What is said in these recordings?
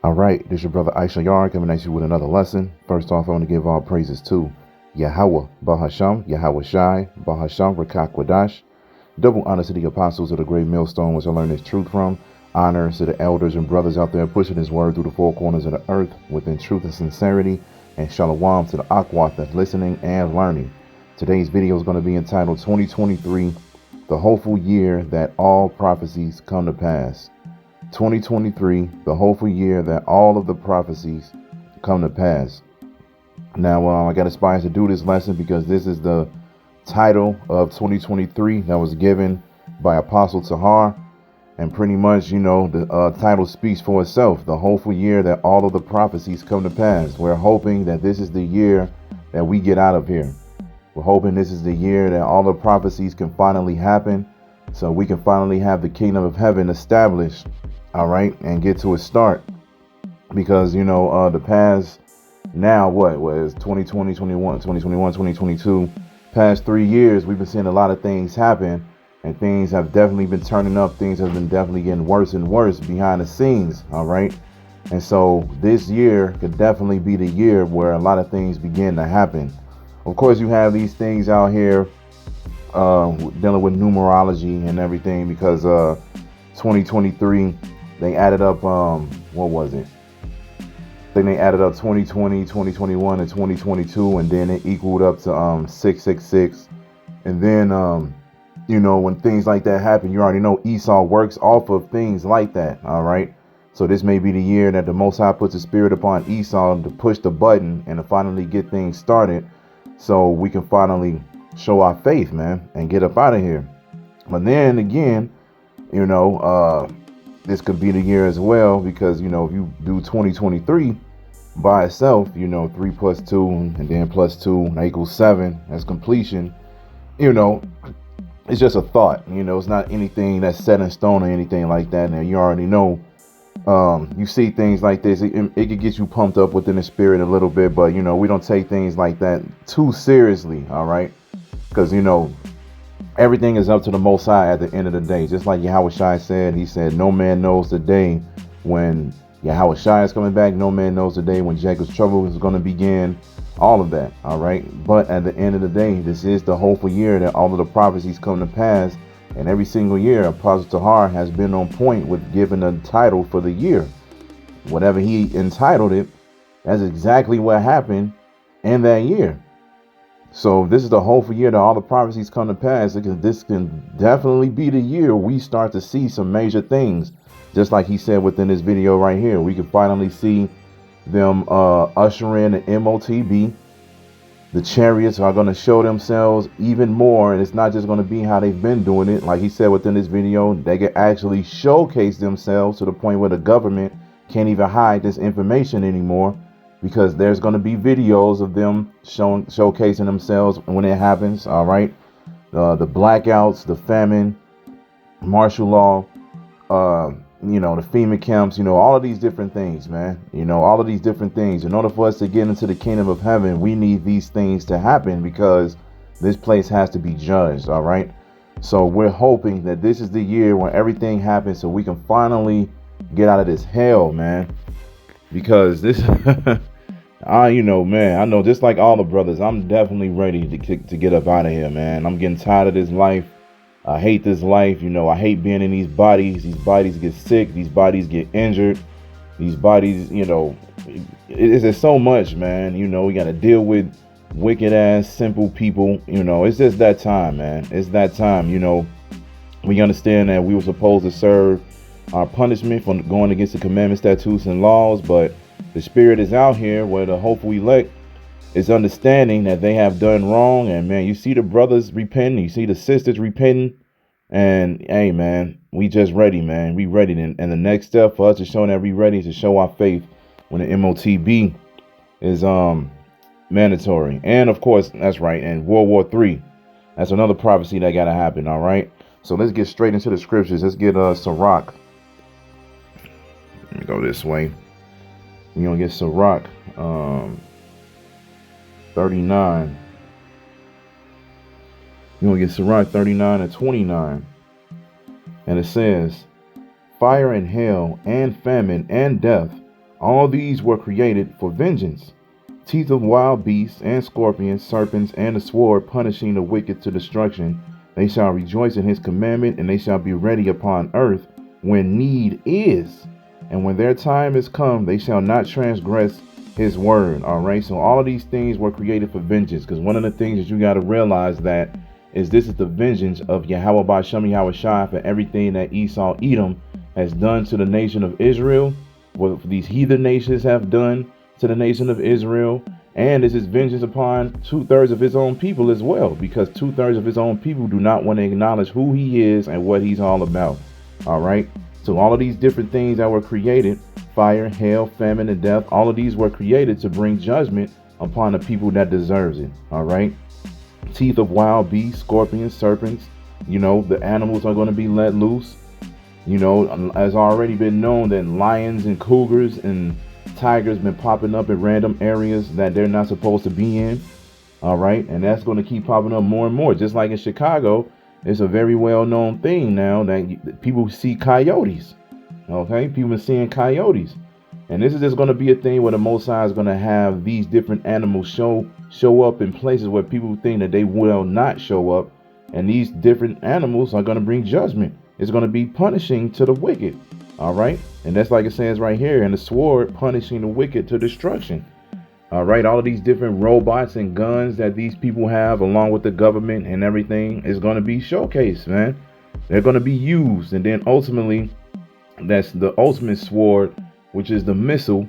All right, this is your brother Issachar coming at you with another lesson. First off, I want to give all praises to Yahweh, Bahasham, Yahweh Shai, Bahasham, Rachaa Quadash. Double honor to the apostles of the great millstone, which I learned this truth from. Honor to the elders and brothers out there pushing his word through the four corners of the earth within truth and sincerity. And shalom to the Akwat that's listening and learning. Today's video is going to be entitled 2023, the hopeful year that all prophecies come to pass. 2023, the hopeful year that all of the prophecies come to pass. Now, I got inspired to do this lesson because this is the title of 2023 that was given by Apostle Tahar. And pretty much, the title speaks for itself. The hopeful year that all of the prophecies come to pass. We're hoping that this is the year that we get out of here. We're hoping this is the year that all the prophecies can finally happen, so we can finally have the kingdom of heaven established. All right, and get to a start, because the past now what was 2020, 2021, 2022, past 3 years, we've been seeing a lot of things happen, and things have definitely been turning up. Things have been definitely getting worse and worse behind the scenes. All right, and so this year could definitely be the year where a lot of things begin to happen. Of course, you have these things out here dealing with numerology and everything, because 2023. They added up, what was it? I think they added up 2020, 2021, and 2022, and then it equaled up to 666. And then, when things like that happen, you already know Esau works off of things like that, all right? So this may be the year that the Most High puts a spirit upon Esau to push the button and to finally get things started, so we can finally show our faith, man, and get up out of here. But then again, this could be the year as well, because, if you do 2023 by itself, 3 plus 2 and then plus 2 equals 7 as completion. It's just a thought. It's not anything that's set in stone or anything like that. Now, you already know, you see things like this, it could get you pumped up within the spirit a little bit, but, we don't take things like that too seriously, all right? Because, everything is up to the Most High at the end of the day. Just like Yahweh Shai said, he said, no man knows the day when Yahweh Shai is coming back. No man knows the day when Jacob's trouble is going to begin. All of that. All right. But at the end of the day, this is the hopeful year that all of the prophecies come to pass. And every single year, Apostle Tahar has been on point with giving a title for the year. Whatever he entitled it, that's exactly what happened in that year. So this is the hopeful year that all the prophecies come to pass, because this can definitely be the year we start to see some major things. Just like he said within this video right here, we can finally see them usher in the MOTB. The chariots are going to show themselves even more, and it's not just going to be how they've been doing it. Like he said within this video, they can actually showcase themselves to the point where the government can't even hide this information anymore, because there's going to be videos of them showcasing themselves when it happens. All right. The blackouts, the famine, martial law, the FEMA camps, all of these different things, man, all of these different things. In order for us to get into the kingdom of heaven, we need these things to happen, because this place has to be judged. All right. So we're hoping that this is the year when everything happens, so we can finally get out of this hell, man, because this man, I know, just like all the brothers, I'm definitely ready to get up out of here, man. I'm getting tired of this life. I hate this life. I hate being in these bodies. These bodies get sick. These bodies get injured. These bodies, it's so much, man. We got to deal with wicked ass, simple people. It's just that time, man. It's that time. We understand that we were supposed to serve our punishment for going against the commandments, statutes, and laws, but the spirit is out here where the hopeful elect is understanding that they have done wrong. And man, you see the brothers repenting, you see the sisters repenting, and hey, man, we just ready, man. We ready. And the next step for us to show that we ready is to show our faith when the MOTB is mandatory. And of course, that's right. And World War III, that's another prophecy that got to happen. All right. So let's get straight into the scriptures. Let's get Sirach. Let me go this way. We're going to get Sirach 39. You're going to get Sirach 39 and 29. And it says, fire and hail and famine and death All these were created for vengeance. Teeth of wild beasts and scorpions, serpents, and the sword, punishing the wicked to destruction. They shall rejoice in his commandment, and they shall be ready upon earth when need is. And when their time is come, they shall not transgress his word. All right. So all of these things were created for vengeance. Because one of the things that you got to realize that is this is the vengeance of Yahweh Ba'Shem Yahweh Shai for everything that Esau Edom has done to the nation of Israel, what these heathen nations have done to the nation of Israel, and this is vengeance upon 2/3 of his own people as well, because 2/3 of his own people do not want to acknowledge who he is and what he's all about. All right. So all of these different things that were created, fire, hail, famine, and death, all of these were created to bring judgment upon the people that deserves it. All right. Teeth of wild beasts, scorpions, serpents, the animals are going to be let loose. As already been known that lions and cougars and tigers been popping up in random areas that they're not supposed to be in. All right. And that's going to keep popping up more and more. Just like in Chicago, it's a very well-known thing now that people see coyotes. Okay. People are seeing coyotes. And this is just going to be a thing where the Most High is going to have these different animals show up in places where people think that they will not show up. And these different animals are going to bring judgment. It's going to be punishing to the wicked. All right. And that's like it says right here, and the sword punishing the wicked to destruction. All right. All of these different robots and guns that these people have, along with the government and everything, is going to be showcased, man. They're going to be used. And then ultimately, that's the ultimate sword, which is the missile.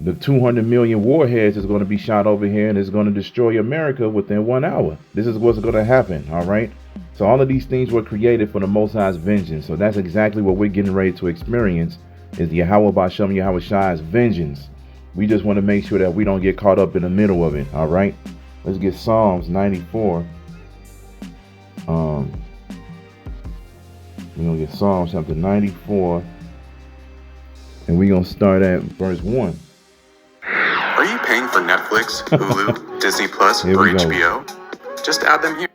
The 200 million warheads is going to be shot over here, and it's going to destroy America within 1 hour. This is what's going to happen. All right. So all of these things were created for the Most High's vengeance. So that's exactly what we're getting ready to experience, is the Yahweh Ba'Shem Yahweh Shai's vengeance. We just want to make sure that we don't get caught up in the middle of it. All right. Let's get Psalms 94. We're going to get Psalms chapter 94. And we're going to start at verse 1. Are you paying for Netflix, Hulu, Disney Plus, or HBO? Just add them here.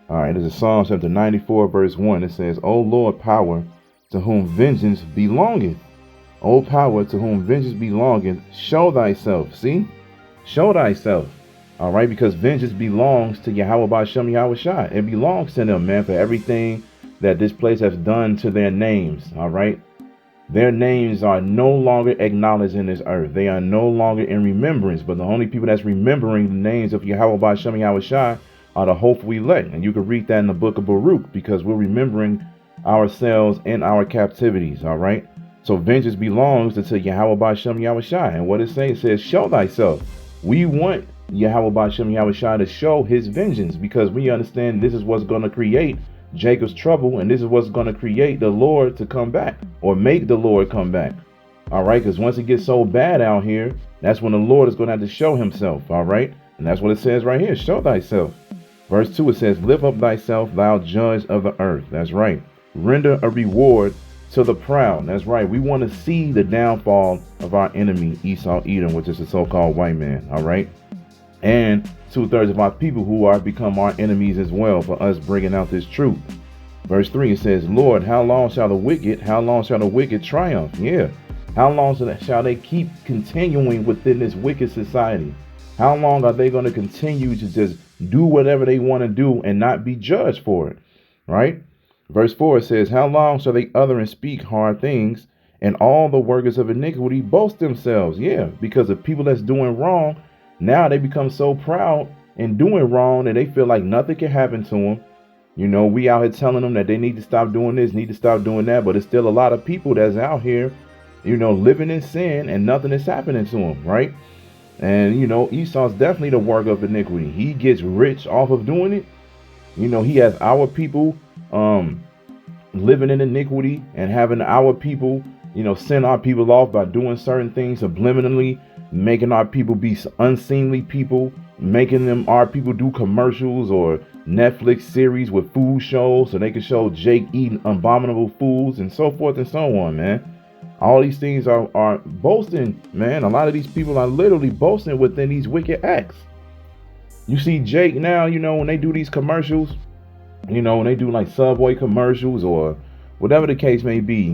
All right, this is Psalm chapter 94, verse 1. It says, O Lord, power, to whom vengeance belongeth. O power, to whom vengeance belongeth, show thyself. See? Show thyself. All right, because vengeance belongs to Yahweh Ba'Shem Yahweh Shai. It belongs to them, man, for everything that this place has done to their names. All right. Their names are no longer acknowledged in this earth. They are no longer in remembrance. But the only people that's remembering the names of Yahweh Ba'Shem Yahweh Shai are the hopeful elect. And you can read that in the book of Baruch, because we're remembering ourselves in our captivities. All right. So vengeance belongs to Yahweh Ba'Shem Yahweh Shai. And what it says, it says, show thyself. We want Yahweh Ba'Shem Yahweh Shai to show his vengeance, because we understand this is what's going to create Jacob's trouble, and this is what's going to create the Lord to come back, or make the Lord come back. All right, because once it gets so bad out here, that's when the Lord is going to have to show himself. All right, and that's what it says right here, show thyself. Verse 2, it says, lift up thyself, thou judge of the earth. That's right. Render a reward to the proud. That's right. We want to see the downfall of our enemy Esau Edom, which is the so-called white man. All right, and 2/3 of our people who are become our enemies as well, for us bringing out this truth. Verse 3, it says, Lord, how long shall the wicked triumph? Yeah. How long shall they keep continuing within this wicked society? How long are they going to continue to just do whatever they want to do and not be judged for it? Right? Verse 4, it says, how long shall they utter and speak hard things, and all the workers of iniquity boast themselves? Yeah, because the people that's doing wrong, now they become so proud and doing wrong, and they feel like nothing can happen to them. We out here telling them that they need to stop doing this, need to stop doing that, but it's still a lot of people that's out here, living in sin, and nothing is happening to them, right? And, Esau's definitely the work of iniquity. He gets rich off of doing it. He has our people living in iniquity and having our people, send our people off by doing certain things subliminally, making our people be unseemly people, making our people do commercials or Netflix series with food shows so they can show Jake eating abominable foods and so forth and so on, man. All these things are boasting, man. A lot of these people are literally boasting within these wicked acts. You see Jake now, when they do these commercials, when they do like Subway commercials or whatever the case may be,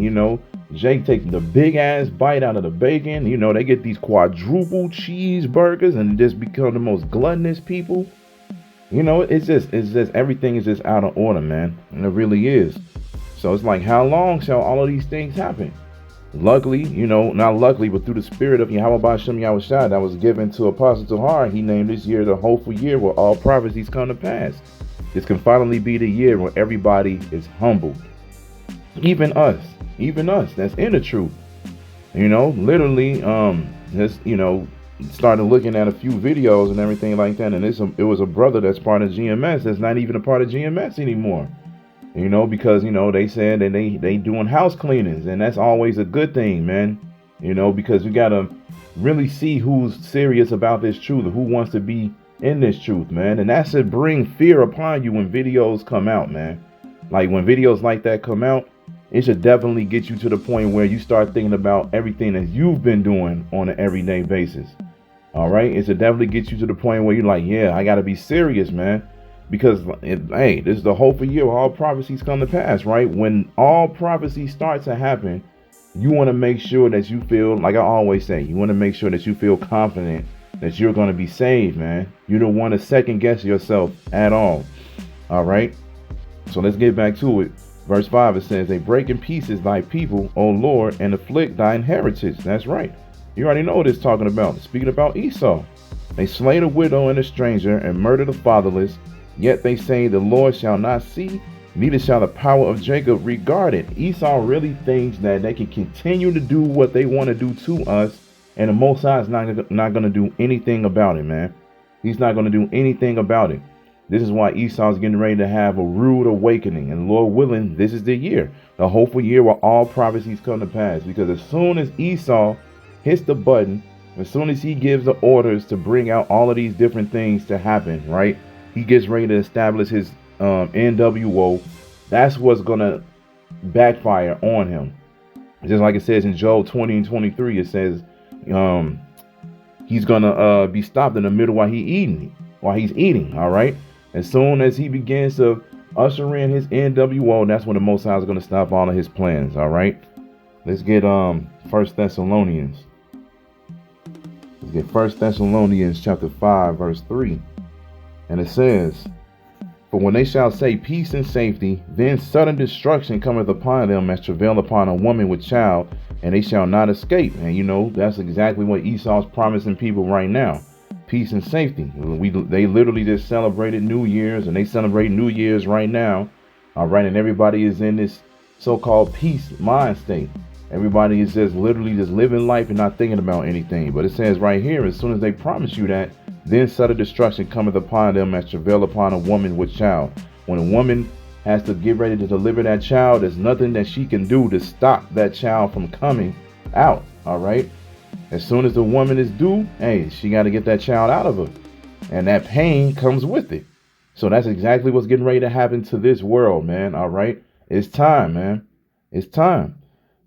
Jake take the big ass bite out of the bacon. You know, they get these quadruple cheeseburgers and just become the most gluttonous people. You know, it's just everything is just out of order, man. And it really is. So it's like, how long shall all of these things happen? Luckily, you know, not luckily, but through the spirit of Yahweh Ba'Shem Yahushua that was given to Apostle Tahar, he named this year the hopeful year where all prophecies come to pass. This can finally be the year where everybody is humbled. Even us that's in the truth. You know, literally, just, you know, started looking at a few videos and everything like that, and it was a brother that's part of GMS that's not even a part of GMS anymore. You know, because, you know, they said that they doing house cleanings, and that's always a good thing, man. You know, because you gotta really see who's serious about this truth, who wants to be in this truth, man. And that should bring fear upon you when videos come out, man. Like when videos like that come out, it should definitely get you to the point where you start thinking about everything that you've been doing on an everyday basis. All right, it should definitely get you to the point where you're like, yeah, I gotta be serious, man. Because, hey, this is the hopeful year where all prophecies come to pass, right? When all prophecies start to happen, you want to make sure that you feel, like I always say, you want to make sure that you feel confident that you're going to be saved, man. You don't want to second guess yourself at all. All right. So let's get back to it. Verse 5, it says, they break in pieces thy people, O Lord, and afflict thine heritage. That's right. You already know what it's talking about. Speaking about Esau. They slay the widow and the stranger and murder the fatherless. Yet they say the Lord shall not see, neither shall the power of Jacob regard it. Esau really thinks that they can continue to do what they want to do to us, and the Most High is not going to do anything about it, man. He's not going to do anything about it. This is why Esau's getting ready to have a rude awakening, and Lord willing, this is the year, the hopeful year where all prophecies come to pass. Because as soon as Esau hits the button, as soon as he gives the orders to bring out all of these different things to happen, right? He gets ready to establish his NWO. That's what's going to backfire on him. Just like it says in Job 20 and 23, it says he's going to be stopped in the middle while he's eating. All right. As soon as he begins to usher in his NWO, that's when the Most High is going to stop all of his plans. All right. Let's get 1 Thessalonians. Let's get 1 Thessalonians chapter 5, verse 3. And it says, for when they shall say peace and safety, then sudden destruction cometh upon them as travail upon a woman with child, and they shall not escape. And you know, that's exactly what Esau's promising people right now. Peace and safety. They literally just celebrated New Year's, and they celebrate New Year's right now. All right, and everybody is in this so-called peace mind state. Everybody is just literally just living life and not thinking about anything. But it says right here, as soon as they promise you that, then sudden destruction cometh upon them as travail upon a woman with child. When a woman has to get ready to deliver that child, there's nothing that she can do to stop that child from coming out. All right. As soon as the woman is due, hey, she got to get that child out of her. And that pain comes with it. So that's exactly what's getting ready to happen to this world, man. All right. It's time, man. It's time.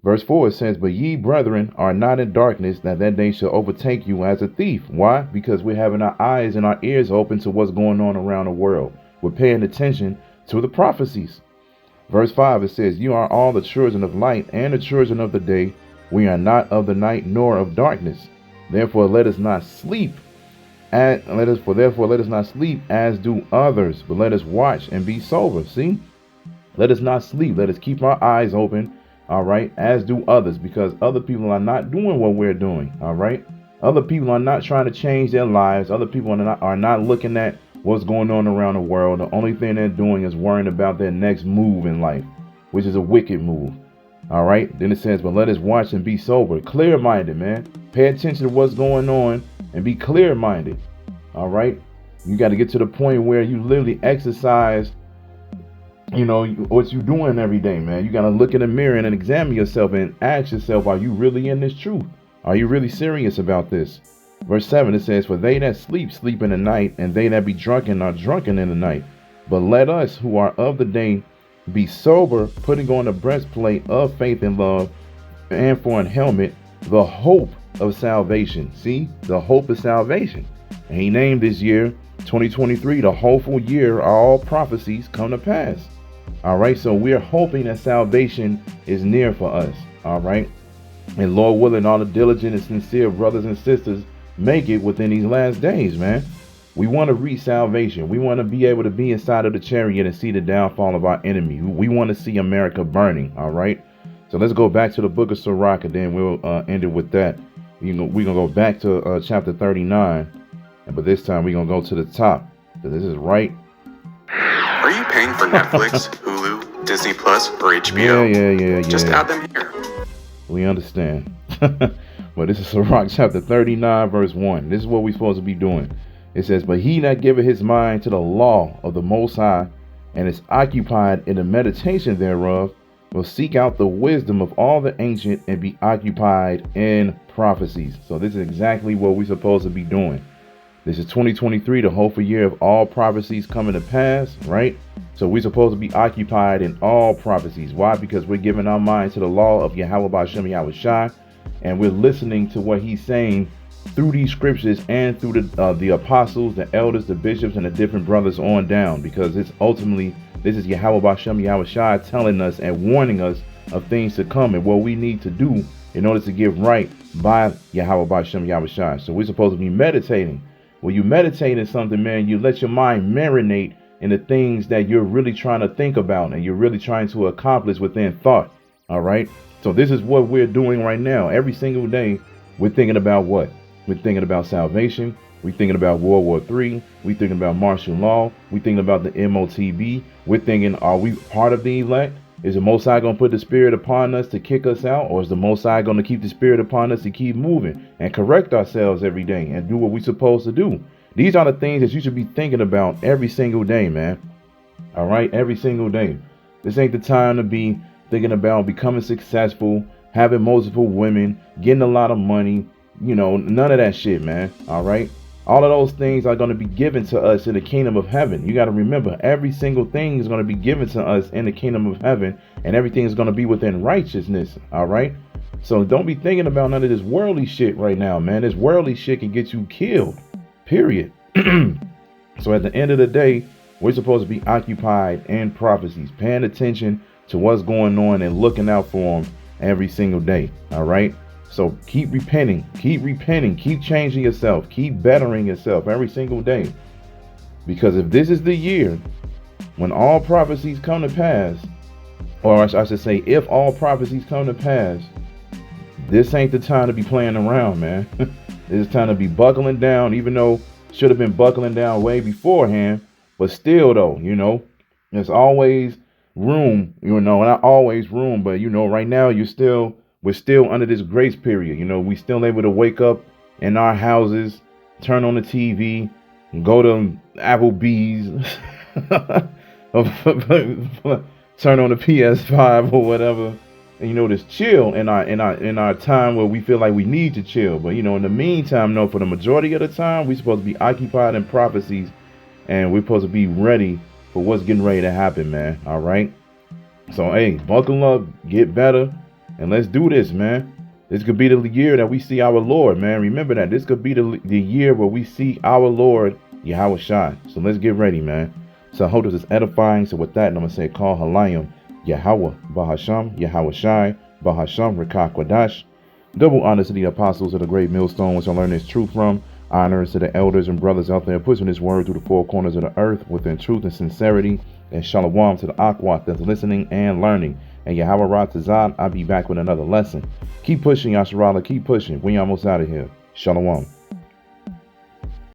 Verse 4, it says, but ye, brethren, are not in darkness, that day shall overtake you as a thief. Why? Because we're having our eyes and our ears open to what's going on around the world. We're paying attention to the prophecies. Verse 5, it says, you are all the children of light and the children of the day. We are not of the night nor of darkness. Therefore let us not sleep. Therefore let us not sleep as do others, but let us watch and be sober. See? Let us not sleep. Let us keep our eyes open. All right, as do others, because other people are not doing what we're doing. All right, other people are not trying to change their lives. Other people are not looking at what's going on around the world. The only thing they're doing is worrying about their next move in life, which is a wicked move. All right, then it says, but let us watch and be sober, clear-minded, man. Pay attention to what's going on and be clear-minded. All right, you got to get to the point where you literally exercise, you know, what you doing every day, man. You got to look in the mirror and examine yourself and ask yourself, are you really in this truth? Are you really serious about this? Verse 7, it says, for they that sleep, sleep in the night, and they that be drunken are drunken in the night. But let us who are of the day be sober, putting on the breastplate of faith and love, and for an helmet, the hope of salvation. See, the hope of salvation. And he named this year 2023 the hopeful year all prophecies come to pass. All right. So we're hoping that salvation is near for us. All right. And Lord willing, all the diligent and sincere brothers and sisters make it within these last days, man. We want to reach salvation. We want to be able to be inside of the chariot and see the downfall of our enemy. We want to see America burning. All right. So let's go back to the book of Sirach, and then we'll end it with that. We're going to go back to chapter 39. But this time we're going to go to the top. So this is right. Are you paying for Netflix, Hulu, Disney Plus, or HBO? Yeah. Just add them here. We understand. But this is Sirach chapter 39, verse 1. This is what we're supposed to be doing. It says, but he that giveth his mind to the law of the Most High, and is occupied in the meditation thereof, will seek out the wisdom of all the ancient, and be occupied in prophecies. So this is exactly what we're supposed to be doing. This is 2023, the hopeful year of all prophecies coming to pass, right? So we're supposed to be occupied in all prophecies. Why? Because we're giving our mind to the law of Yahweh B'Shem Yahweh Shai, and we're listening to what he's saying through these scriptures and through the apostles, the elders, the bishops, and the different brothers on down, because it's ultimately, this is Yahweh B'Shem Yahweh Shai telling us and warning us of things to come and what we need to do in order to get right by Yahweh B'Shem Yahweh Shai. So we're supposed to be meditating. When you meditate in something, man, you let your mind marinate in the things that you're really trying to think about and you're really trying to accomplish within thought. All right. So this is what we're doing right now. Every single day, we're thinking about what? We're thinking about salvation. We're thinking about World War III. We're thinking about martial law. We're thinking about the MOTB. We're thinking, are we part of the elect? Is the Most High going to put the Spirit upon us to kick us out? Or is the Most High going to keep the Spirit upon us to keep moving and correct ourselves every day and do what we're supposed to do? These are the things that you should be thinking about every single day, man. All right? Every single day. This ain't the time to be thinking about becoming successful, having multiple women, getting a lot of money. You know, none of that shit, man. All right. All of those things are going to be given to us in the kingdom of heaven. You got to remember, every single thing is going to be given to us in the kingdom of heaven, and everything is going to be within righteousness. All right. So don't be thinking about none of this worldly shit right now, man. This worldly shit can get you killed, period. So at the end of the day, we're supposed to be occupied in prophecies, paying attention to what's going on and looking out for them every single day. All right. So keep repenting, keep changing yourself, keep bettering yourself every single day. Because if this is the year when all prophecies come to pass, or I should say, if all prophecies come to pass, this ain't the time to be playing around, man. This is time to be buckling down, even though should have been buckling down way beforehand. But still, though, you know, there's always room, you know, not always room, but, you know, right now we're still under this grace period. You know, we still able to wake up in our houses, turn on the TV, and go to Applebee's, turn on the PS5 or whatever, and, you know, just chill in our time where we feel like we need to chill. But, you know, in the meantime, no, for the majority of the time, we're supposed to be occupied in prophecies, and we're supposed to be ready for what's getting ready to happen, man. All right. So, hey, buckle up, get better. And let's do this, man. This could be the year that we see our Lord, man. Remember that. This could be the year where we see our Lord, Yahweh Shai. So let's get ready, man. So I hope this is edifying. So with that, I'm going to say, call Halayim, Yahweh, Bahasham, Yahweh Shai, Bahasham, Rachaa Quadash. Double honors to the apostles of the great millstone, which I learned this truth from. Honors to the elders and brothers out there pushing this word through the four corners of the earth within truth and sincerity. And shalom to the Akwat that's listening and learning. And Yahweh Ratazad, I'll be back with another lesson. Keep pushing, Yasharala. Keep pushing. We almost out of here. Shalom.